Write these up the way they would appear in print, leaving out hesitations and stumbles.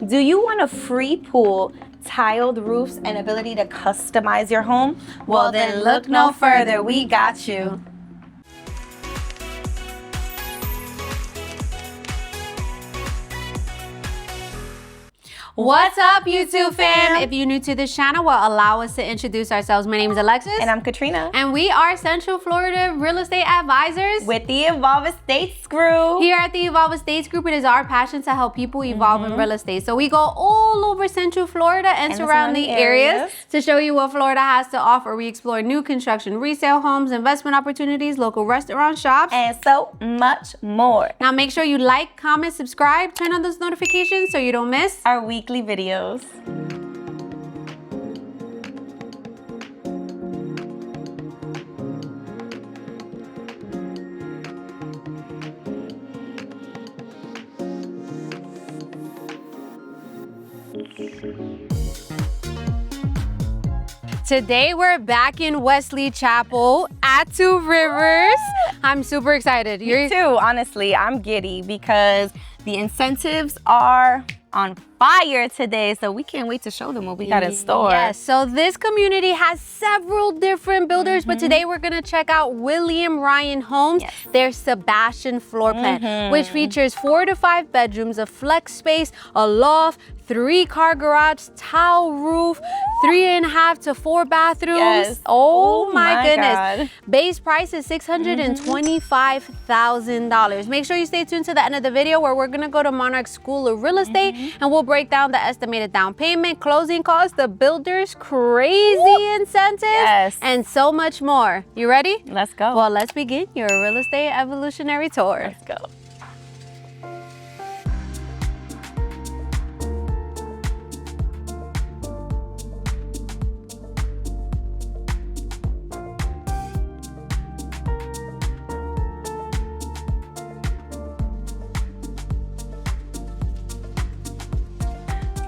Do you want a free pool, tiled roofs, and ability to customize your home? Well, then look no further. We got you. What's up, YouTube fam? If you're new to this channel, well, allow us to introduce ourselves. My name is Alexis. And I'm Katrina. And we are Central Florida real estate advisors with the Evolve Estates Group. Here at the Evolve Estates Group, it is our passion to help people evolve in real estate. So we go all over Central Florida and surrounding areas to show you what Florida has to offer. We explore new construction, resale homes, investment opportunities, local restaurant shops, and so much more. Now make sure you like, comment, subscribe, turn on those notifications so you don't miss our weekly videos. Today we're back in Wesley Chapel at Two Rivers. I'm super excited. Me too, honestly. I'm giddy because the incentives are on fire today, so we can't wait to show them what we got in store. Yes, so this community has several different builders, but today we're gonna check out William Ryan Homes, their Sebastian floor plan, which features 4 to 5 bedrooms, a flex space, a loft, 3-car garage, tile roof, 3.5 to 4 bathrooms. Yes. Oh my goodness. God. Base price is $625,000. Make sure you stay tuned to the end of the video where we're gonna go to Monarch School of Real Estate and we'll break down the estimated down payment, closing costs, the builder's crazy incentives, and so much more. You ready? Let's go. Well, let's begin your real estate evolutionary tour. Let's go.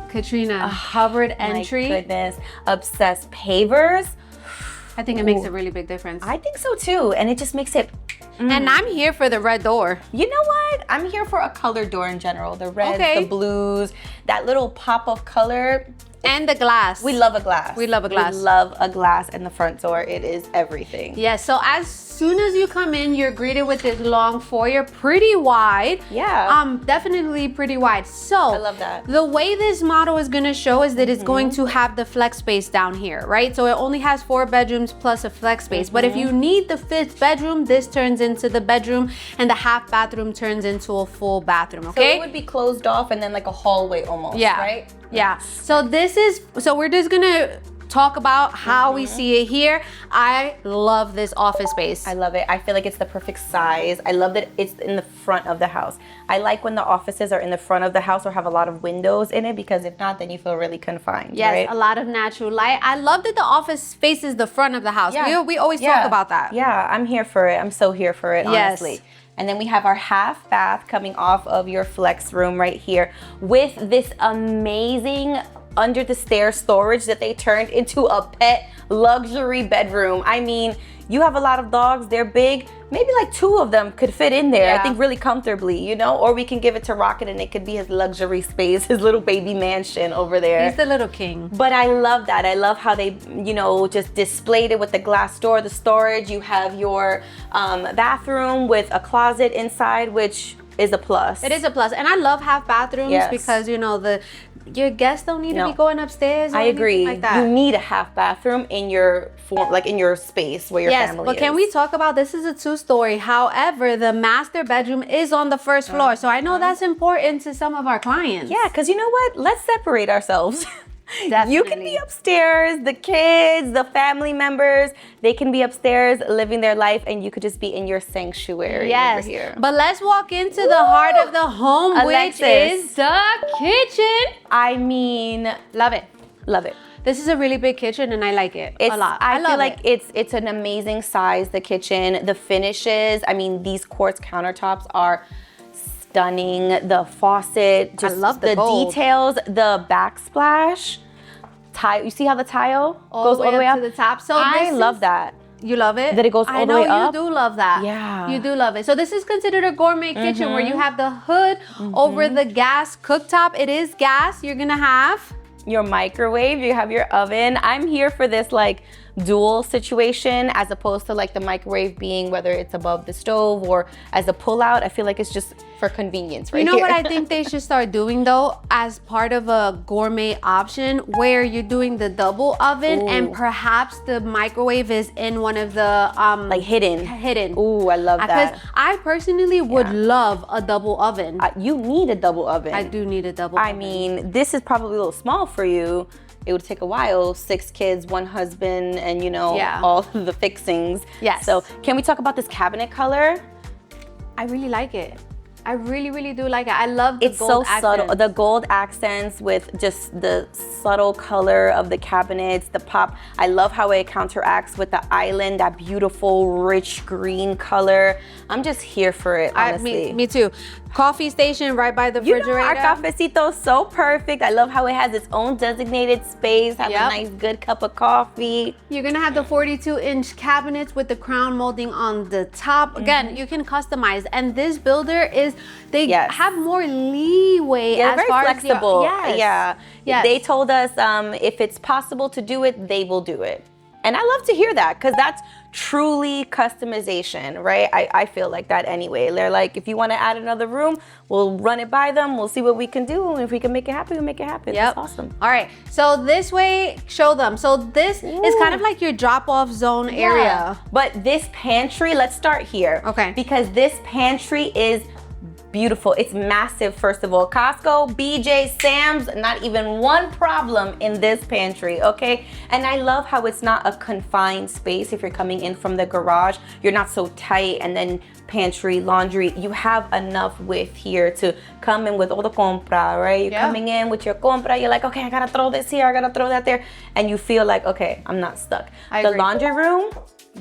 Katrina, covered entry. My goodness. Obsessed pavers. I think it makes a really big difference. I think so too. And it just makes it. And I'm here for the red door. You know what? I'm here for a colored door in general. The reds, the blues, that little pop of color. And the glass. We love a glass. We love a glass. We love a glass in the front door. It is everything. Yes, so as soon as you come in, you're greeted with this long foyer, pretty wide. Yeah. Definitely pretty wide. So I love that. The way this model is gonna show is that it's going to have the flex space down here, right? So it only has 4 bedrooms plus a flex space. But if you need the 5th bedroom, this turns into the bedroom and the half bathroom turns into a full bathroom, okay? So it would be closed off and then like a hallway almost, right? Yeah. So we're just gonna talk about how we see it here. I love this office space. I love it. I feel like it's the perfect size. I love that it's in the front of the house. I like when the offices are in the front of the house or have a lot of windows in it, because if not, then you feel really confined. Yes, right? A lot of natural light. I love that the office faces the front of the house. Yeah. We always talk about that. Yeah, I'm here for it. I'm so here for it, honestly. And then we have our half bath coming off of your flex room right here with this amazing under the stairs storage that they turned into a pet luxury bedroom. I mean, you have a lot of dogs, they're big. Maybe like 2 of them could fit in there, I think really comfortably, you know? Or we can give it to Rocket and it could be his luxury space, his little baby mansion over there. He's the little king. But I love that. I love how they, you know, just displayed it with the glass door, the storage. You have your bathroom with a closet inside, which is a plus. It is a plus. And I love half bathrooms because, you know, your guests don't need to be going upstairs or I agree. Like that. You need a half bathroom in your in your space where your family is. But can we talk about, this is a 2-story. However, the master bedroom is on the 1st floor. So I know that's important to some of our clients. Yeah, because you know what? Let's separate ourselves. Definitely. You can be upstairs, the kids, the family members, they can be upstairs living their life, and you could just be in your sanctuary over here. But let's walk into the heart of the home, Alexis, which is the kitchen. I mean, love it. Love it. This is a really big kitchen and I like it a lot. I feel like it's an amazing size, the kitchen, the finishes. I mean, these quartz countertops are stunning. The faucet, just I love the details, the backsplash. You see how the tile goes all the way up to the top? So I love that. You love it? That it goes all the way up? I know you do love that. Yeah. You do love it. So this is considered a gourmet kitchen where you have the hood over the gas cooktop. It is gas. You're gonna have your microwave, you have your oven. I'm here for this like dual situation as opposed to like the microwave being whether it's above the stove or as a pull-out. I feel like it's just for convenience, right? You know here. what I think they should start doing though, as part of a gourmet option where you're doing the double oven and perhaps the microwave is in one of the like hidden. Ooh, I love that. Because I personally would love a double oven. You need a double oven. I do need a double oven. I mean, this is probably a little small for you. It would take a while, 6 kids, 1 husband, and all the fixings. Yes. So can we talk about this cabinet color? I really like it. I really, really do like it. I love the It's gold so subtle. The gold accents with just the subtle color of the cabinets, the pop. I love how it counteracts with the island, that beautiful, rich green color. I'm just here for it, honestly. Me too. Coffee station right by the refrigerator. Our cafecito is so perfect. I love how it has its own designated space, have a nice good cup of coffee. You're gonna have the 42-inch cabinets with the crown molding on the top. Again, you can customize. And this builder they have more leeway as very far flexible. as Yes. They told us if it's possible to do it, they will do it. And I love to hear that because that's truly customization, right? I feel like that anyway. They're like, if you want to add another room, we'll run it by them. We'll see what we can do. And if we can make it happen, we'll make it happen. Yep. That's awesome. All right. So this way, show them. So this is kind of like your drop-off zone area. But this pantry, let's start here. Okay. Because this pantry is beautiful. It's massive, first of all. Costco, BJ, Sam's, not even one problem in this pantry, okay? And I love how it's not a confined space. If you're coming in from the garage, you're not so tight, and then pantry, laundry, you have enough width here to come in with all the compra, right? You're coming in with your compra, you're like, okay, I gotta throw this here, I gotta throw that there, and you feel like, okay, I'm not stuck. I the agree. Laundry room,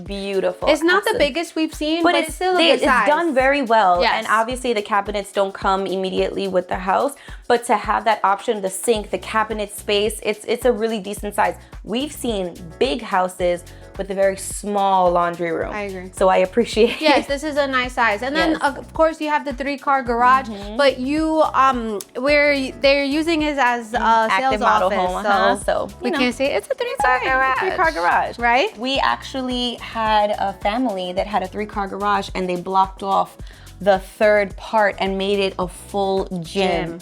beautiful. It's not the biggest we've seen, but it's still a good size. It's done very well. Yes. And obviously the cabinets don't come immediately with the house, but to have that option, the sink, the cabinet space, it's a really decent size. We've seen big houses with a very small laundry room. I agree. So I appreciate it. Yes, this is a nice size. And then of course you have the 3-car garage, but you where they're using it as a active sales model office. home, So we can say it's a 3-car garage. 3-car garage. Right? We actually had a family that had a 3-car garage and they blocked off the 3rd part and made it a full gym.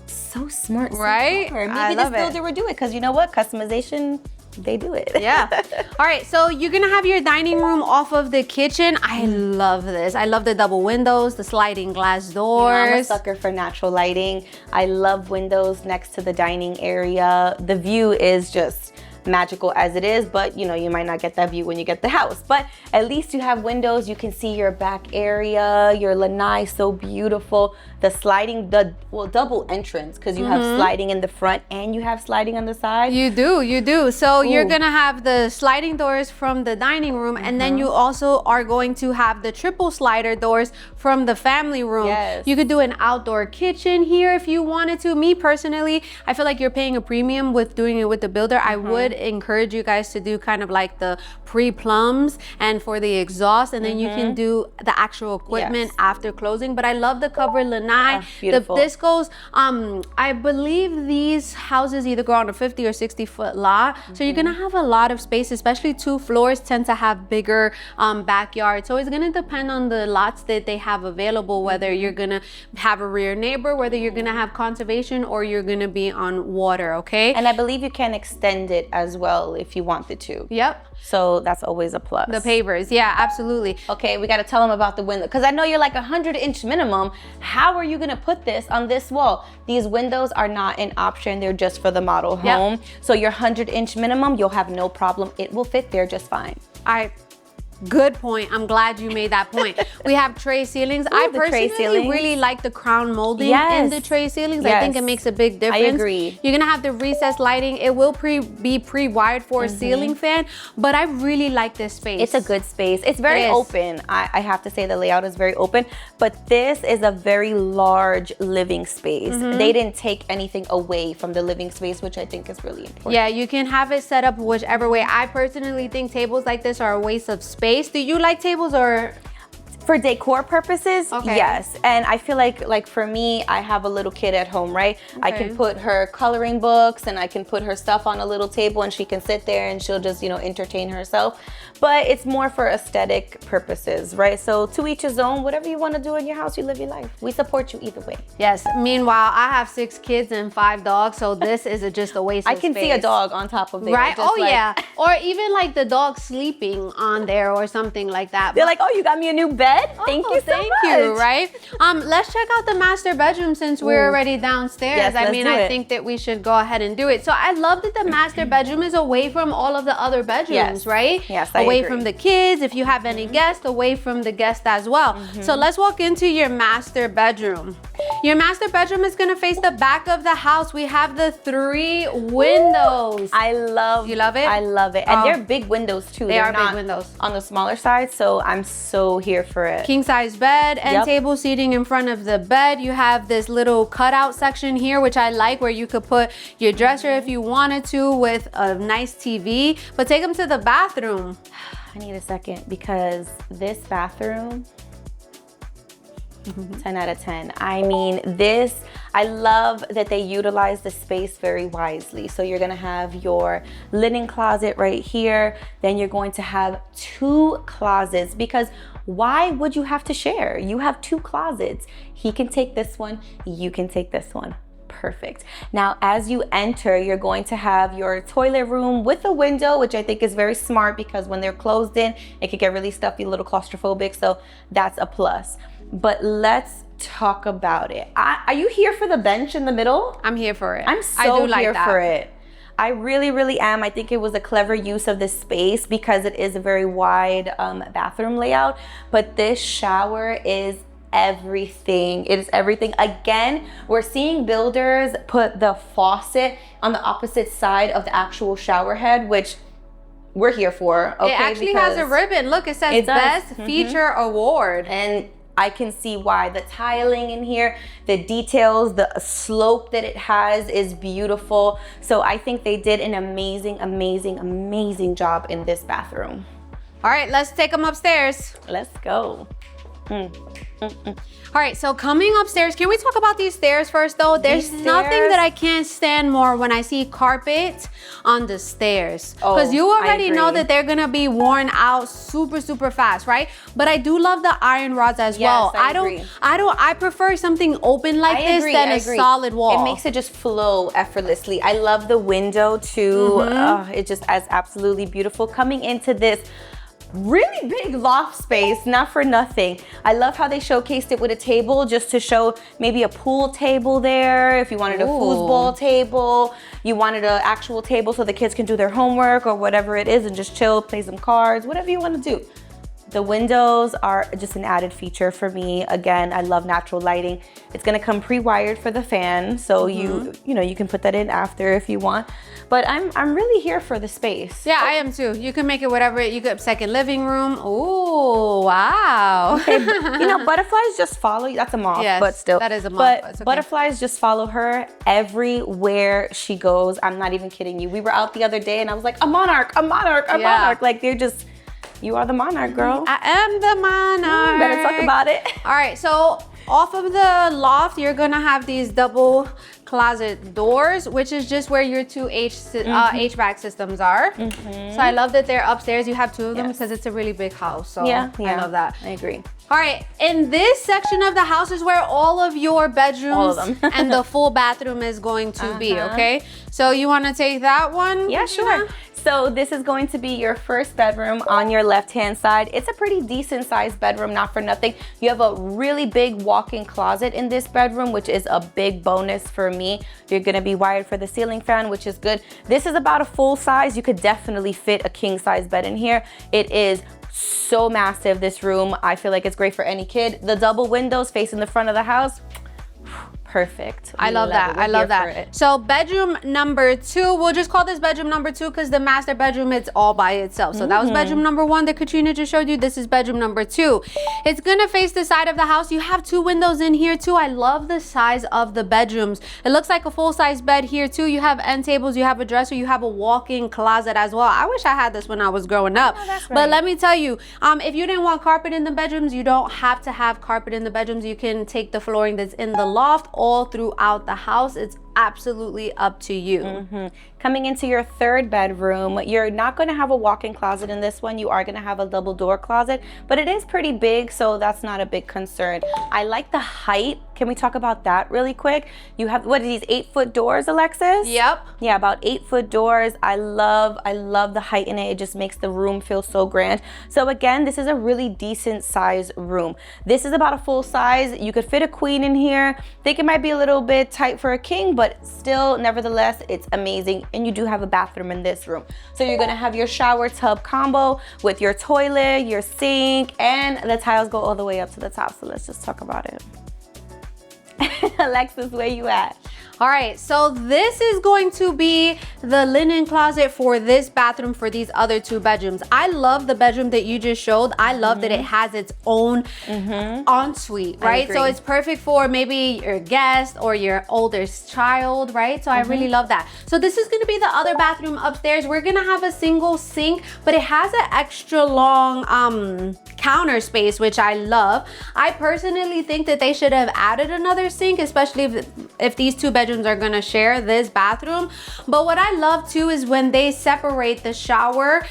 So smart, so right? clever. I Maybe love this builder would do it because you know what? Customization, they do it. Yeah. All right, so you're gonna have your dining room off of the kitchen. I love this. I love the double windows, the sliding glass doors. I'm a sucker for natural lighting. I love windows next to the dining area. The view is just magical as it is, but you might not get that view when you get the house, but at least you have windows. You can see your back area, your lanai, so beautiful. The sliding, double entrance, because you have sliding in the front and you have sliding on the side. You do. So you're gonna have the sliding doors from the dining room, and then you also are going to have the triple slider doors from the family room. Yes. You could do an outdoor kitchen here if you wanted to. Me personally, I feel like you're paying a premium with doing it with the builder. I would encourage you guys to do kind of like the pre-plums and for the exhaust, and then you can do the actual equipment after closing. But I love the covered lanai. Beautiful. This goes, I believe these houses either go on a 50 or 60 foot lot. So you're gonna have a lot of space, especially 2 floors tend to have bigger backyards. So it's gonna depend on the lots that they have available, whether you're gonna have a rear neighbor, whether you're gonna have conservation, or you're gonna be on water, okay? And I believe you can extend it as well if you wanted to. Yep. So that's always a plus. The pavers, yeah, absolutely. Okay, we got to tell them about the window, because I know you're like 100-inch minimum. How are you going to put this on this wall? These windows are not an option. They're just for the model home. So your 100-inch minimum, you'll have no problem. It will fit there just fine. Good point. I'm glad you made that point. We have tray ceilings. I personally really like the crown molding in the tray ceilings. I think it makes a big difference. I agree. You're gonna have the recessed lighting. It will be pre-wired for a ceiling fan, but I really like this space. It's a good space. It's very open. I have to say the layout is very open, but this is a very large living space. They didn't take anything away from the living space, which I think is really important. Yeah, you can have it set up whichever way. I personally think tables like this are a waste of space. Do you like tables or? For decor purposes, yes. And I feel like for me, I have a little kid at home, right? I can put her coloring books and I can put her stuff on a little table and she can sit there and she'll just, you know, entertain herself. But it's more for aesthetic purposes, right? So to each his own, whatever you want to do in your house, you live your life. We support you either way. Yes. Meanwhile, I have 6 kids and 5 dogs, so this is just a waste of space. I can see a dog on top of there. Right? Oh, yeah. Or even like the dog sleeping on there or something like that. They're like, oh, you got me a new bed? Thank you so much. Thank you, right? Let's check out the master bedroom since we're already downstairs. Yes, I mean, I think that we should go ahead and do it. So I love that the master bedroom is away from all of the other bedrooms, right? Yes, away from the kids, if you have any guests, away from the guests as well. So let's walk into your master bedroom. Your master bedroom is gonna face the back of the house. We have the 3 windows. You love it? I love it. And they're big windows too. They are big windows. On the smaller side, so I'm so here for it. King size bed and table seating in front of the bed. You have this little cutout section here, which I like, where you could put your dresser if you wanted to with a nice TV. But take them to the bathroom. I need a second because this bathroom, 10 out of 10. I mean, I love that they utilize the space very wisely. So you're gonna have your linen closet right here. Then you're going to have 2 closets, because why would you have to share? You have 2 closets. He can take this one, you can take this one. Perfect. Now, as you enter, you're going to have your toilet room with a window, which I think is very smart, because when they're closed in, it could get really stuffy, a little claustrophobic. So that's a plus. But let's talk about it. Are you here for the bench in the middle? I'm here for it. I'm so here for it. I really, really am. I think it was a clever use of this space because it is a very wide bathroom layout. But this shower is everything. It is everything. Again, we're seeing builders put the faucet on the opposite side of the actual shower head, which we're here for. Okay, it actually has a ribbon. Look, it says Best Feature Award. And I can see why. The tiling in here, the details, the slope that it has is beautiful. So I think they did an amazing, amazing, amazing job in this bathroom. All right, let's take them upstairs. Let's go. All right, so coming upstairs, can we talk about these stairs first though? There's nothing that I can't stand more when I see carpet on the stairs. Because you already know that they're gonna be worn out super, super fast, right? But I do love the iron rods as well. I prefer something open like this than a solid wall. It makes it just flow effortlessly. I love the window too. It just is absolutely beautiful. Coming into this really big loft space, not for nothing. I love how they showcased it with a table, just to show maybe a pool table there. If you wanted a foosball table, you wanted an actual table so the kids can do their homework or whatever it is and just chill, play some cards, whatever you want to do. The windows are just an added feature for me. Again, I love natural lighting. It's gonna come pre-wired for the fan, so you know, you can put that in after if you want. But I'm really here for the space. Yeah, I am too. You can make it whatever. You could second living room. Oh, wow. Okay, you know, butterflies just follow you. That's a moth, but still. That is a moth. But okay. Butterflies just follow her everywhere she goes. I'm not even kidding you. We were out the other day and I was like, a monarch, a monarch, a monarch. Like they're just, you are the monarch, girl. I am the monarch. Better talk about it. All right, so off of the loft, you're gonna have these double closet doors, which is just where your 2 HVAC systems are. So I love that they're upstairs. You have 2 of them because it's a really big house. So I love that. I agree. All right, in this section of the house is where all of your bedrooms and the full bathroom is going to be, okay? So you wanna take that one? Yeah, sure. So this is going to be your first bedroom on your left-hand side. It's a pretty decent sized bedroom, not for nothing. You have a really big walk-in closet in this bedroom, which is a big bonus for me. You're gonna be wired for the ceiling fan, which is good. This is about a full size. You could definitely fit a king size bed in here. It is So massive, this room. I feel like it's great for any kid. The double windows facing the front of the house, perfect. I love that. I love that. So bedroom number 2, we'll just call this bedroom number 2 because the master bedroom, it's all by itself. So that was bedroom number 1 that Katrina just showed you. This is bedroom number 2. It's gonna face the side of the house. You have 2 windows in here too. I love the size of the bedrooms. It looks like a full-size bed here too. You have end tables, you have a dresser, you have a walk-in closet as well. I wish I had this when I was growing up. Oh, that's right. But let me tell you, if you didn't want carpet in the bedrooms, you don't have to have carpet in the bedrooms. You can take the flooring that's in the loft all throughout the house. It's absolutely up to you. Coming into your 3rd bedroom, you're not going to have a walk-in closet in this one. You are going to have a double door closet, but it is pretty big, so that's not a big concern. I like the height. Can we talk about that really quick? You have, what are these, 8-foot doors, Alexis? Yep. Yeah, about 8-foot doors. I love the height in it. It just makes the room feel so grand. So again, this is a really decent size room. This is about a full size. You could fit a queen in here. I think it might be a little bit tight for a king, but still, nevertheless, it's amazing. And you do have a bathroom in this room. So you're gonna have your shower tub combo with your toilet, your sink, and the tiles go all the way up to the top. So let's just talk about it. Alexis, where you at? All right, so this is going to be the linen closet for this bathroom for these other 2 bedrooms. I love the bedroom that you just showed. I love that it has its own ensuite, right? So it's perfect for maybe your guest or your oldest child, right? So I really love that. So this is gonna be the other bathroom upstairs. We're gonna have a single sink, but it has an extra long counter space, which I love. I personally think that they should have added another sink, especially if these 2 bedrooms are gonna share this bathroom. But what I love too is when they separate the shower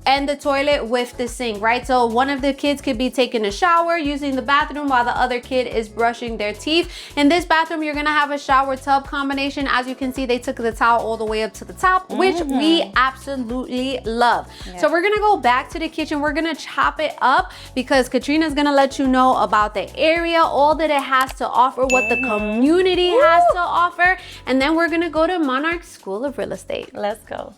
and the toilet with the sink, right? So one of the kids could be taking a shower using the bathroom while the other kid is brushing their teeth. In this bathroom, you're gonna have a shower tub combination. As you can see, they took the towel all the way up to the top, which we absolutely love. So we're gonna go back to the kitchen. We're gonna chop it up because Katrina's gonna let you know about the area, all that it has to offer, what the community has to offer, and then we're gonna go to Monarch School of Real Estate. Let's go.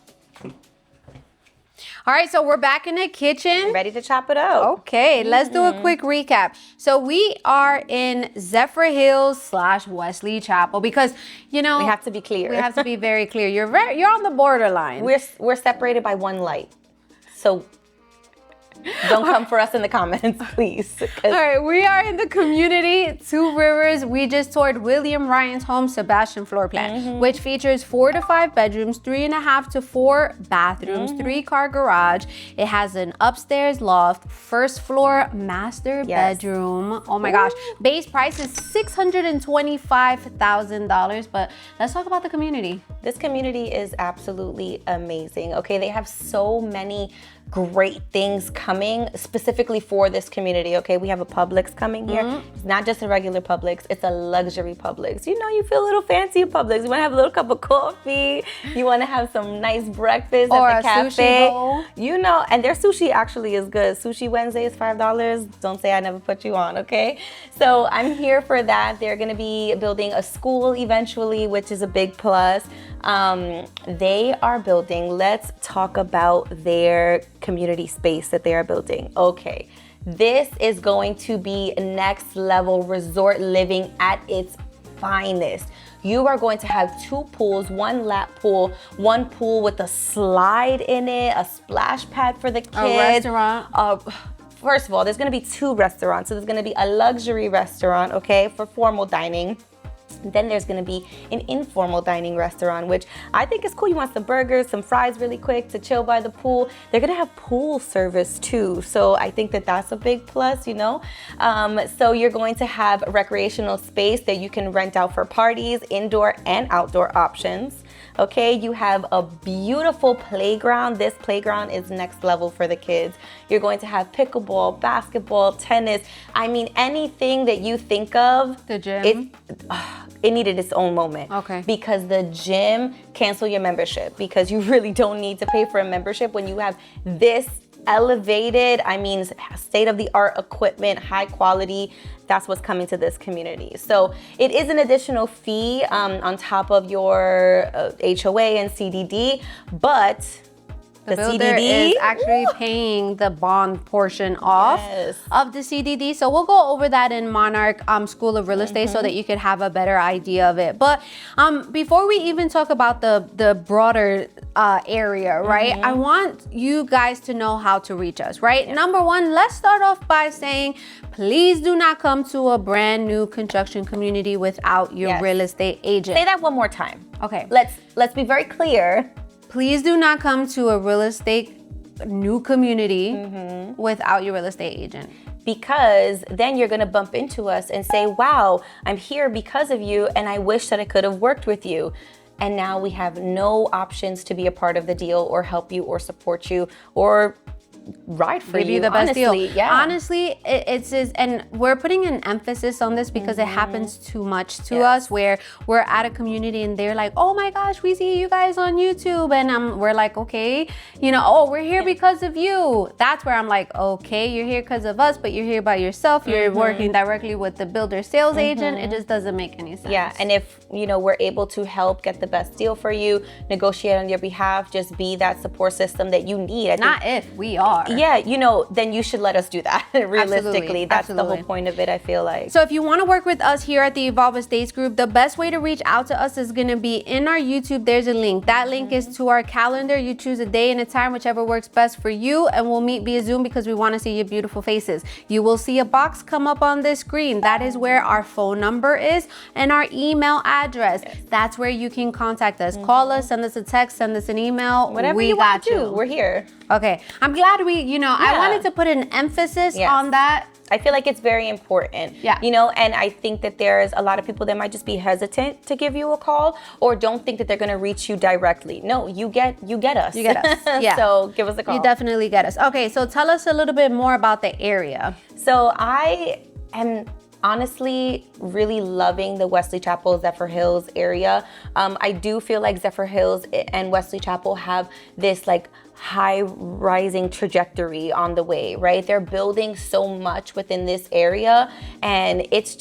All right, so we're back in the kitchen. Ready to chop it up. Okay, let's do a quick recap. So we are in Zephyrhills / Wesley Chapel because, you know, we have to be clear. We have to be very clear. You're on the borderline. We're separated by 1 light. So don't come for us in the comments, please. All right, we are in the community, 2 Rivers. We just toured William Ryan's home, Sebastian floor plan, which features 4 to 5 bedrooms, 3.5 to 4 bathrooms, 3-car garage. It has an upstairs loft, 1st floor master bedroom. Oh my gosh. Base price is $625,000, but let's talk about the community. This community is absolutely amazing. Okay, they have so many great things coming specifically for this community. Okay, we have a Publix coming here. It's not just a regular Publix, it's a luxury Publix. You know, you feel a little fancy at Publix. You want to have a little cup of coffee, you want to have some nice breakfast or at the cafe. Sushi bowl. You know, and their sushi actually is good. Sushi Wednesday is $5. Don't say I never put you on, okay? So I'm here for that. They're going to be building a school eventually, which is a big plus. They are building, let's talk about their community space that they are building. Okay, this is going to be next level resort living at its finest. You are going to have 2 pools, 1 lap pool, 1 pool with a slide in it, a splash pad for the kids. A restaurant. First of all, there's gonna be 2 restaurants. So there's gonna be a luxury restaurant, okay, for formal dining. Then there's gonna be an informal dining restaurant, which I think is cool. You want some burgers, some fries really quick to chill by the pool. They're gonna have pool service too. So I think that that's a big plus, you know? So you're going to have recreational space that you can rent out for parties, indoor and outdoor options. Okay, you have a beautiful playground. This playground is next level for the kids. You're going to have pickleball, basketball, tennis. I mean, anything that you think of. The gym. It needed its own moment. Okay. Because the gym, cancel your membership because you really don't need to pay for a membership when you have this elevated, I mean, state-of-the-art equipment, high quality. That's what's coming to this community. So it is an additional fee on top of your HOA and CDD, but The builder is actually paying the bond portion off of the CDD. So we'll go over that in Monarch School of Real Estate so that you could have a better idea of it. But before we even talk about the broader area, right? I want you guys to know how to reach us, right? Number one, let's start off by saying, please do not come to a brand new construction community without your real estate agent. Say that one more time. Okay. Let's be very clear. Please do not come to a real estate new community without your real estate agent. Because then you're gonna bump into us and say, wow, I'm here because of you and I wish that I could have worked with you. And now we have no options to be a part of the deal or help you or support you or ride for you the best honestly, deal. Yeah. Honestly, it's and we're putting an emphasis on this because it happens too much to us, where we're at a community and they're like, oh my gosh, we see you guys on YouTube, and we're like, okay, you know, oh, we're here because of you. That's where I'm like, okay, you're here because of us, but you're here by yourself. You're working directly with the builder sales agent. It just doesn't make any sense. Yeah, and if you know we're able to help get the best deal for you, negotiate on your behalf, just be that support system that you need. Not if, we are. Yeah, you know, then you should let us do that. Realistically, that's the whole point of it, I feel like. So if you want to work with us here at the Evolve Estates Group, the best way to reach out to us is going to be in our YouTube. There's a link. That link is to our calendar. You choose a day and a time, whichever works best for you, and we'll meet via Zoom because we want to see your beautiful faces. You will see a box come up on this screen. That is where our phone number is and our email address. That's where you can contact us. Call us, send us a text, send us an email. Whatever you want to do, we're here. Okay, I'm glad I wanted to put an emphasis on that. I feel like it's very important. Yeah. You know, and I think that there's a lot of people that might just be hesitant to give you a call or don't think that they're going to reach you directly. No, you get us. You get us. Yeah. So give us a call. You definitely get us. Okay, so tell us a little bit more about the area. So I am honestly really loving the Wesley Chapel Zephyrhills area. I do feel like Zephyrhills and Wesley Chapel have this like high rising trajectory on the way, right? They're building so much within this area and it's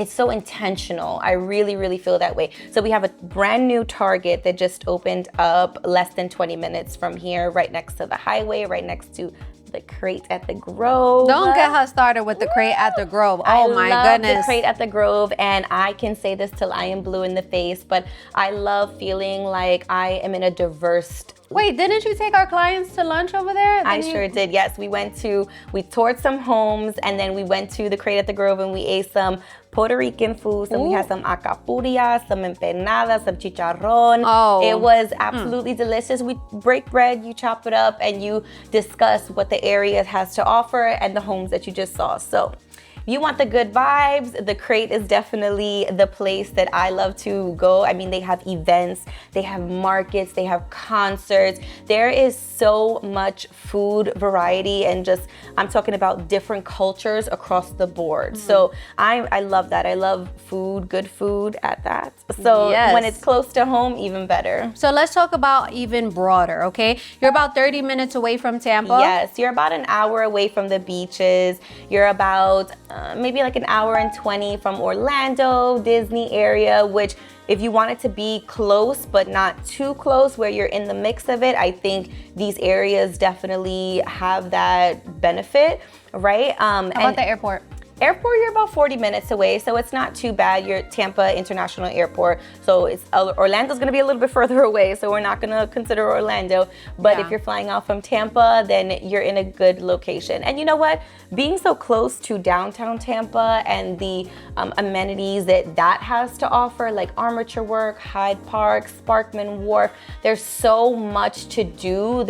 so intentional. I really, really feel that way. So we have a brand new Target that just opened up less than 20 minutes from here, right next to the highway, right next to the Crate at the Grove. Don't get her started with the Crate at the Grove. Oh my goodness. I love the Crate at the Grove, and I can say this till I am blue in the face, but I love feeling like I am in a diverse. Wait, didn't you take our clients to lunch over there? I sure did, yes. We toured some homes, and then we went to the Crate at the Grove and we ate some Puerto Rican food. So we had some acapullas, some empanadas, some chicharrón. Oh. It was absolutely delicious. We break bread, you chop it up, and you discuss what the area has to offer and the homes that you just saw. So if you want the good vibes, the Crate is definitely the place that I love to go. I mean, they have events, they have markets, they have concerts. There is so much food variety and just, I'm talking about different cultures across the board. So I love that. I love food, good food at that. So when it's close to home, even better. So let's talk about even broader, okay? You're about 30 minutes away from Tampa. Yes, you're about an hour away from the beaches. You're about maybe like an hour and 20 from Orlando, Disney area, which if you want it to be close but not too close where you're in the mix of it, I think these areas definitely have that benefit, right? How about the airport? Airport, you're about 40 minutes away, so it's not too bad. You're Tampa International Airport, so it's Orlando's going to be a little bit further away, so we're not going to consider Orlando. But if you're flying out from Tampa, then you're in a good location. And you know what? Being so close to downtown Tampa and the amenities that has to offer, like Armature Work, Hyde Park, Sparkman Wharf, there's so much to do.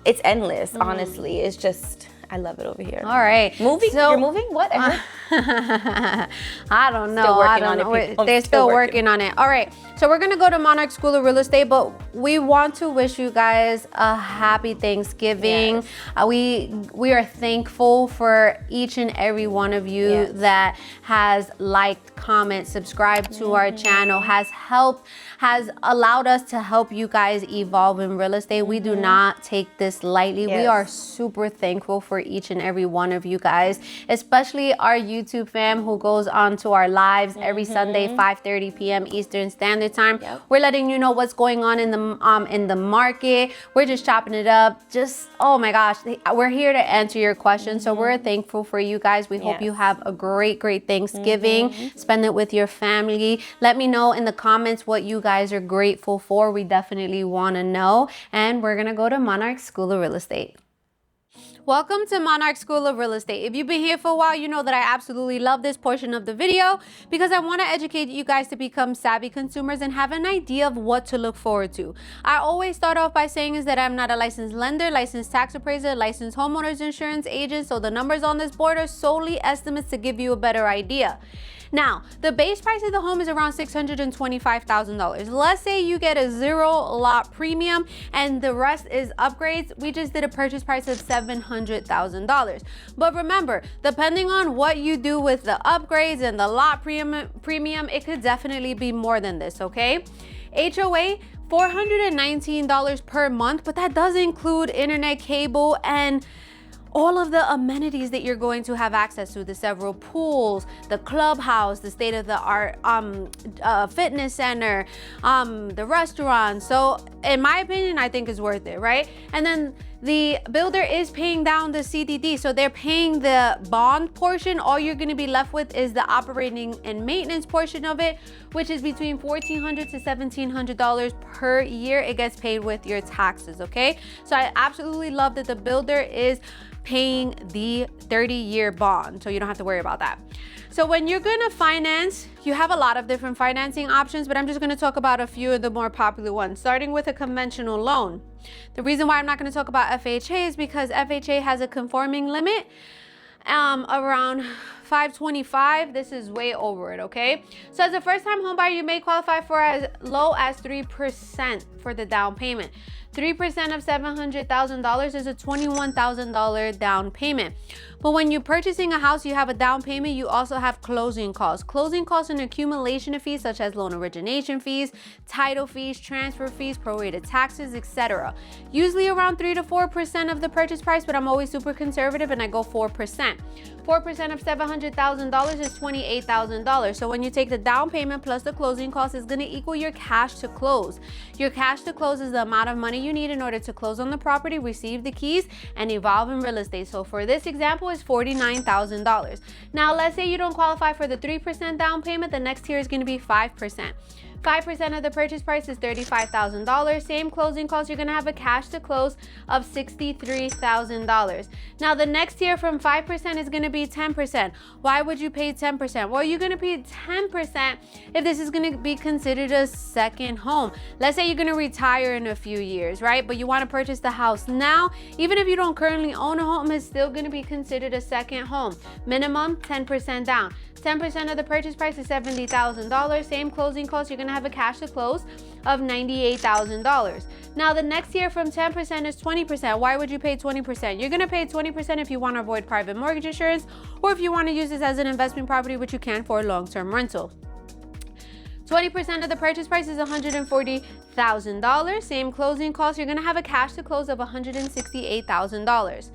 It's endless, honestly. It's just, I love it over here. All right. Moving? So, you're moving? What? I don't know. They're still working on it. All right. So we're going to go to Monarch School of Real Estate, but we want to wish you guys a happy Thanksgiving. Yes. We are thankful for each and every one of you that has liked, comment, subscribed to our channel, has allowed us to help you guys evolve in real estate. We do not take this lightly. We are super thankful for for each and every one of you guys, especially our YouTube fam who goes on to our lives every Sunday, 5:30 p.m. Eastern Standard Time. We're letting you know what's going on in the market. We're just chopping it up. Just, oh my gosh, we're here to answer your questions. So we're thankful for you guys. We hope you have a great Thanksgiving. Spend it with your family. Let me know in the comments what you guys are grateful for. We definitely want to know. And we're gonna go to Monarch School of Real Estate. Welcome to Monarch School of Real Estate. If you've been here for a while, you know that I absolutely love this portion of the video because I want to educate you guys to become savvy consumers and have an idea of what to look forward to. I always start off by saying is that I'm not a licensed lender, licensed tax appraiser, licensed homeowners insurance agent, so the numbers on this board are solely estimates to give you a better idea. Now, the base price of the home is around $625,000. Let's say you get a 0 lot premium and the rest is upgrades. We just did a purchase price of $700,000. But remember, depending on what you do with the upgrades and the lot premium, it could definitely be more than this, okay? HOA, $419 per month, but that does include internet, cable, and all of the amenities that you're going to have access to, the several pools, the clubhouse, the state-of-the-art fitness center, the restaurant. So in my opinion, I think it's worth it, right? And then the builder is paying down the CDD, so they're paying the bond portion. All you're going to be left with is the operating and maintenance portion of it, which is between $1,400 to $1,700 per year. It gets paid with your taxes, okay? So I absolutely love that the builder is paying the 30-year bond, so you don't have to worry about that. So when you're gonna finance, you have a lot of different financing options, but I'm just gonna talk about a few of the more popular ones, starting with a conventional loan. The reason why I'm not gonna talk about FHA is because FHA has a conforming limit around 525. This is way over it, okay? So as a first-time home buyer, you may qualify for as low as 3% for the down payment. 3% of $700,000 is a $21,000 down payment. But when you're purchasing a house, you have a down payment, you also have closing costs. Closing costs and accumulation of fees such as loan origination fees, title fees, transfer fees, prorated taxes, etc. Usually around 3 to 4% of the purchase price, but I'm always super conservative and I go 4%. 4% of $700,000 is $28,000. So when you take the down payment plus the closing cost, it's gonna equal your cash to close. Your cash to close is the amount of money you need in order to close on the property, receive the keys, and evolve in real estate. So for this example, is $49,000. Now, let's say you don't qualify for the 3% down payment. The next tier is going to be 5%. 5% of the purchase price is $35,000. Same closing costs, you're gonna have a cash to close of $63,000. Now the next tier from 5% is gonna be 10%. Why would you pay 10%? Well, you're gonna pay 10% if this is gonna be considered a second home. Let's say you're gonna retire in a few years, right? But you wanna purchase the house now. Even if you don't currently own a home, it's still gonna be considered a second home. Minimum 10% down. 10% of the purchase price is $70,000. Same closing costs, you're gonna have a cash to close of $98,000. Now the next tier from 10% is 20%. Why would you pay 20%? You're gonna pay 20% if you wanna avoid private mortgage insurance or if you wanna use this as an investment property, which you can for a long-term rental. 20% of the purchase price is $140,000. Same closing costs, you're gonna have a cash to close of $168,000.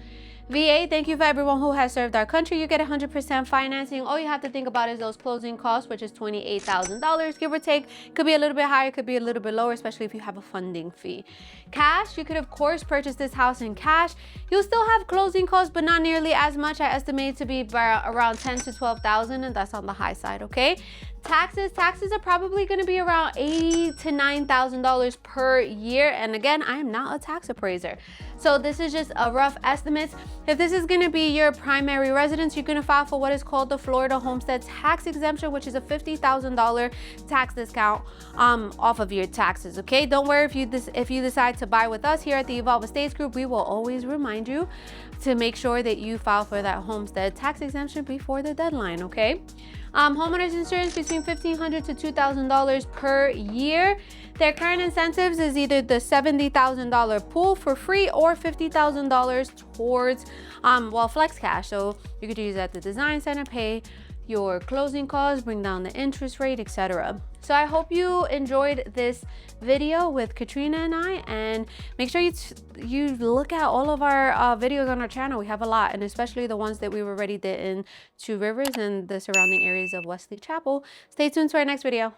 VA, thank you for everyone who has served our country. You get 100% financing. All you have to think about is those closing costs, which is $28,000, give or take. Could be a little bit higher, could be a little bit lower, especially if you have a funding fee. Cash, you could of course purchase this house in cash. You'll still have closing costs, but not nearly as much. I estimate to be around $10,000 to $12,000, and that's on the high side, okay? Taxes are probably going to be around $8,000 to $9,000 per year. And again, I am not a tax appraiser, so this is just a rough estimate. If this is going to be your primary residence, you're going to file for what is called the Florida Homestead Tax Exemption, which is a $50,000 tax discount off of your taxes. Okay, don't worry if you decide to buy with us here at the Evolve Estates Group. We will always remind you to make sure that you file for that homestead tax exemption before the deadline. Okay. Homeowners insurance between $1,500 to $2,000 per year. Their current incentives is either the $70,000 pool for free or $50,000 towards flex cash. So you could use that at the design center, pay your closing costs, bring down the interest rate, etc. So I hope you enjoyed this video with Katrina and I, and make sure you look at all of our videos on our channel. We have a lot, and especially the ones that we already did in Two Rivers and the surrounding areas of Wesley Chapel. Stay tuned to our next video.